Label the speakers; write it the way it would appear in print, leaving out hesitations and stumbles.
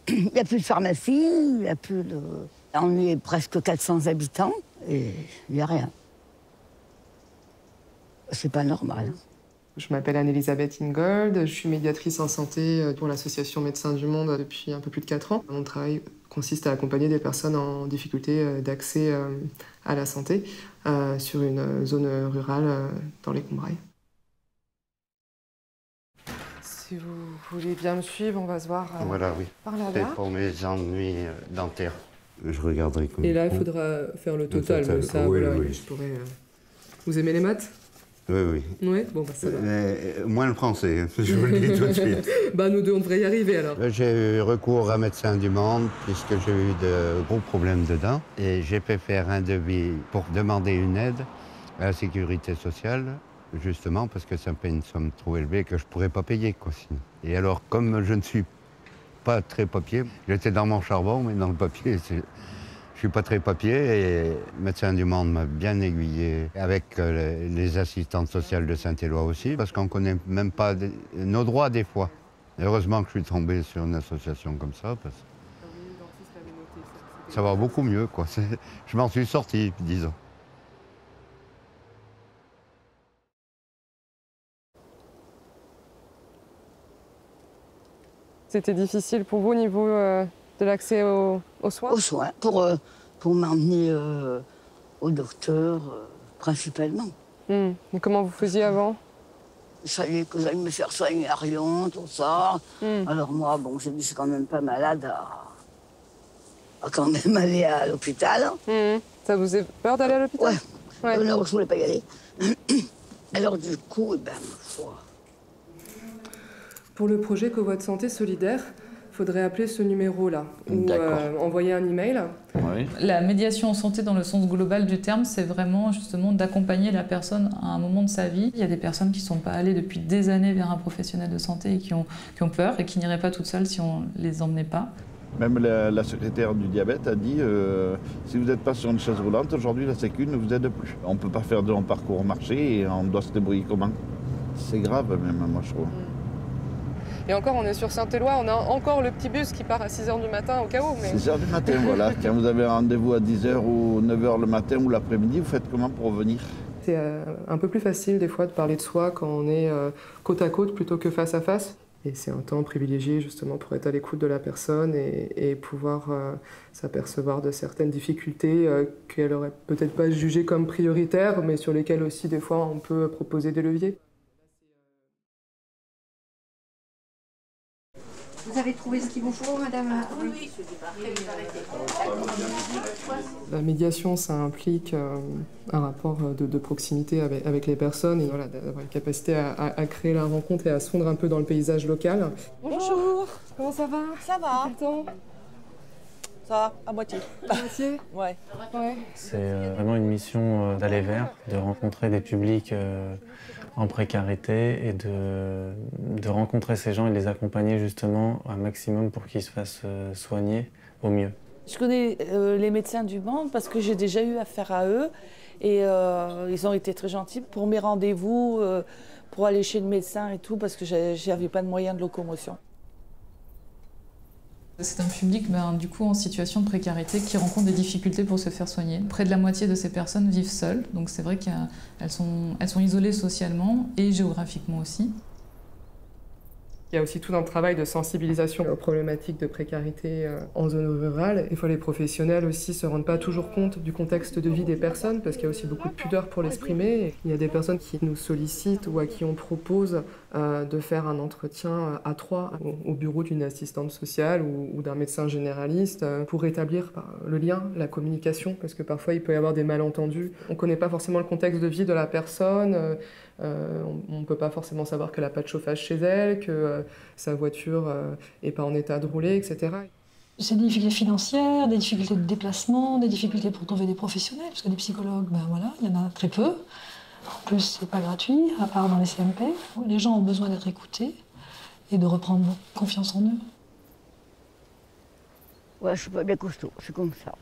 Speaker 1: Il n'y a plus de pharmacie, il n'y a plus de... On est presque 400 habitants et il n'y a rien. C'est pas normal.
Speaker 2: Je m'appelle Anne-Elisabeth Ingold, je suis médiatrice en santé pour l'association Médecins du Monde depuis un peu plus de 4 ans. Mon travail consiste à accompagner des personnes en difficulté d'accès à la santé sur une zone rurale dans les Combrailles. Si vous voulez bien me suivre, on va se voir
Speaker 3: voilà, oui.
Speaker 2: par là-bas.
Speaker 3: C'est pour mes ennuis dentaires. Je regarderai comme
Speaker 2: Et là, il faudra faire le total, mais ça,
Speaker 3: oui,
Speaker 2: voilà,
Speaker 3: oui.
Speaker 2: je pourrais... Vous aimez les maths?
Speaker 3: Oui, oui.
Speaker 2: Oui, bon, bah ça va.
Speaker 3: Moins le français, je vous le dis tout de suite.
Speaker 2: Bah, nous deux, on devrait y arriver, alors.
Speaker 3: J'ai eu recours à Médecins du Monde, puisque j'ai eu de gros problèmes de dents. Et j'ai fait faire un devis pour demander une aide à la sécurité sociale, justement, parce que ça me paye une somme trop élevée que je ne pourrais pas payer, quoi, sinon. Et alors, comme je ne suis pas très papier, j'étais dans mon charbon, mais dans le papier, je suis pas très papier et Médecins du Monde m'a bien aiguillé avec les assistantes sociales de Saint-Éloi aussi, parce qu'on connaît même pas nos droits des fois. Heureusement que je suis tombé sur une association comme ça, parce que ça va beaucoup mieux, quoi. Je m'en suis sorti, disons.
Speaker 2: C'était difficile pour vous au niveau de l'accès aux soins?
Speaker 1: Aux soins, pour m'emmener au docteur, principalement.
Speaker 2: Et comment vous faisiez avant?
Speaker 1: Il fallait que j'aille me faire soigner à Rion, tout ça. Alors moi, bon, je ne suis quand même pas malade à quand même aller à l'hôpital.
Speaker 2: Ça vous fait peur d'aller à l'hôpital?
Speaker 1: Ouais. Non, je voulais pas y aller. Alors du coup, ma foi.
Speaker 2: Pour le projet Covoit Santé Solidaire, il faudrait appeler ce numéro-là ou envoyer un email.
Speaker 4: Oui.
Speaker 5: La médiation en santé dans le sens global du terme, c'est vraiment justement d'accompagner la personne à un moment de sa vie. Il y a des personnes qui ne sont pas allées depuis des années vers un professionnel de santé et qui ont peur et qui n'iraient pas toutes seules si on ne les emmenait pas.
Speaker 4: Même la secrétaire du diabète a dit si vous n'êtes pas sur une chaise roulante, aujourd'hui la Sécu ne vous aide plus. On ne peut pas faire de long parcours marché et on doit se débrouiller comment? C'est grave même, moi je trouve.
Speaker 2: Et encore, on est sur Saint-Éloi, on a encore le petit bus qui part à 6 h du matin au cas où. Mais...
Speaker 4: 6 h du matin, voilà. Quand vous avez un rendez-vous à 10 h ou 9 h le matin ou l'après-midi, vous faites comment pour venir?
Speaker 2: C'est un peu plus facile des fois de parler de soi quand on est côte à côte plutôt que face à face. Et c'est un temps privilégié justement pour être à l'écoute de la personne et pouvoir s'apercevoir de certaines difficultés qu'elle aurait peut-être pas jugées comme prioritaires, mais sur lesquelles aussi des fois on peut proposer des leviers.
Speaker 6: Vous avez trouvé ce qu'il vous faut, madame? Oui.
Speaker 2: La médiation, ça implique un rapport de proximité avec les personnes et voilà, d'avoir une capacité à créer la rencontre et à se fondre un peu dans le paysage local. Bonjour, comment ça va?
Speaker 7: Ça va. Ça va, à moitié.
Speaker 2: À moitié?
Speaker 7: Ouais.
Speaker 8: C'est vraiment une mission d'aller vers, de rencontrer des publics en précarité et de rencontrer ces gens et de les accompagner justement un maximum pour qu'ils se fassent soigner au mieux.
Speaker 7: Je connais les Médecins du Monde parce que j'ai déjà eu affaire à eux et ils ont été très gentils pour mes rendez-vous, pour aller chez le médecin et tout parce que j'avais pas de moyens de locomotion.
Speaker 5: C'est un public du coup en situation de précarité qui rencontre des difficultés pour se faire soigner. Près de la moitié de ces personnes vivent seules, donc c'est vrai qu'elles sont isolées socialement et géographiquement aussi.
Speaker 2: Il y a aussi tout un travail de sensibilisation aux problématiques de précarité en zone rurale. Des fois, les professionnels aussi ne se rendent pas toujours compte du contexte de vie des personnes parce qu'il y a aussi beaucoup de pudeur pour l'exprimer. Il y a des personnes qui nous sollicitent ou à qui on propose de faire un entretien à 3 au bureau d'une assistante sociale ou d'un médecin généraliste pour établir le lien, la communication, parce que parfois il peut y avoir des malentendus. On ne connaît pas forcément le contexte de vie de la personne. On ne peut pas forcément savoir qu'elle n'a pas de chauffage chez elle, que sa voiture n'est pas en état de rouler, etc.
Speaker 9: C'est des difficultés financières, des difficultés de déplacement, des difficultés pour trouver des professionnels, parce que des psychologues, voilà, il y en a très peu. En plus, c'est pas gratuit, à part dans les CMP. Les gens ont besoin d'être écoutés et de reprendre confiance en eux.
Speaker 1: Ouais, je suis pas bien costaud, c'est comme ça.